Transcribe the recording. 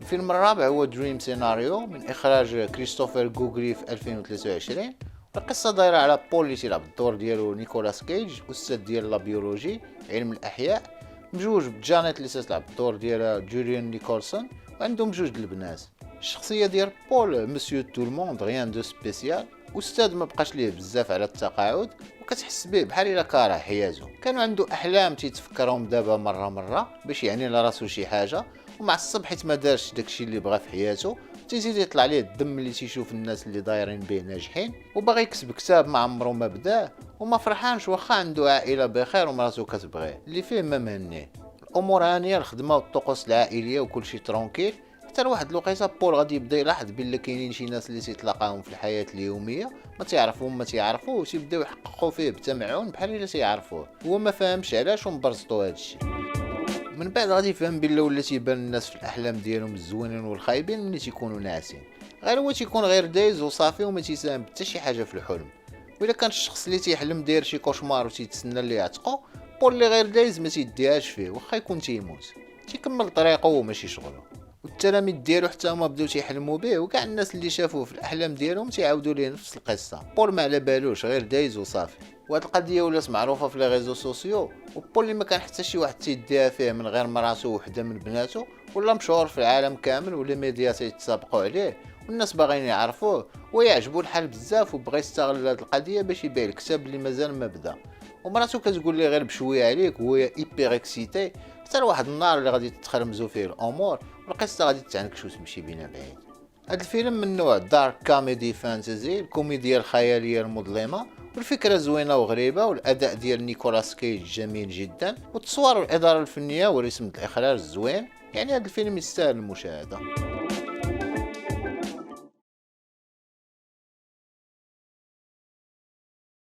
الفيلم الرابع هو دريم سيناريو من إخراج كريستوفر غوغري في 2023. القصة دايرة على بول اللي تيلعب الدور ديالو نيكولاس كيج، أستاذ ديال لا بيولوجي علم الأحياء، مجوج بجانيت اللي تلعب الدور ديالها جوليان نيكولسون، وعندهم جوج د البنات. الشخصية ديال بول مسيو تو الموند، غيان دو سبيسيال، أستاذ ما بقاش ليه بزاف على التقاعد، وكتحس به بحال الا كاره حياته. كان عنده احلام تيتفكرهم دابا مره باش يعني لراسو شي حاجه، ومعصب حيت ما دارش داكشي اللي بغا في حياته. تيزيد يطلع ليه الدم اللي تيشوف الناس اللي دايرين به ناجحين، وباغي يكتب كتاب ما عمرو ما بداه، وما فرحانش واخا عنده عائله بخير ومراتو كتبغيه اللي فيه ما مهنيه. الامور هانيه، الخدمه والطقوس العائليه وكلشي ترونكيل، حتى لواحد الوقيته بول غادي يبدا يلاحظ بلي كاينين شي ناس اللي تيتلاقاهم في الحياه اليوميه ما تيعرفوهم ما تيعرفوه، تيبداو يحققوا فيه بتمعن بحال الا تيعرفوه. هو ما فاهمش علاش ومبرزطوا هادشي. من بعد غادي يفهم بلي ولا تيبان الناس في الاحلام ديالهم الزوينين والخايبين ملي تيكونوا ناعسين، غير هو تيكون غير دايز وصافي وما تيساهم حتى شي حاجه في الحلم. وإلا كان الشخص اللي تيحلم داير شي كوشمار وتيتسنى اللي يعتقو، بول اللي غير دايز ما تيديهاش فيه واخا يكون تيموت، تيكمل طريقه وماشي شغله. والتلاميذ ديالو حتى هما بداو تيحلموا به، وكاع الناس اللي شافوه في الاحلام ديالهم تيعاودوا ليه نفس القصه. بول ما على بالوش، غير دايز وصافي. وهاد القضيه ولات معروفه في لي ريزو سوسيو، وبول اللي ما كان حتى شي واحد تيديها فيه من غير مراتو وحده من بناتو، ولا مشهور في العالم كامل، ولا ميديا تيتسابقوا عليه، والناس باغيين يعرفوه، ويعجبو الحال بزاف، وبغى يستغل هاد القضيه باش يبيع الكتاب اللي مازال ما بدا. ومراتو كتقول لي غير بشويه عليك، وهو ايبر اكسيتي، حتى لواحد النهار اللي غادي تتخرمزوا فيه الامور والقصه غادي تعنكش وتمشي بينا بعيد. هاد الفيلم من نوع دارك كوميدي فانتزي، الكوميديا الخياليه المظلمه، والفكره زوينه وغريبه، والاداء ديال نيكولاس كيج جميل جدا، والتصوير والاداره الفنيه ورسم الاخراج زوين. يعني هاد الفيلم يستاهل المشاهده.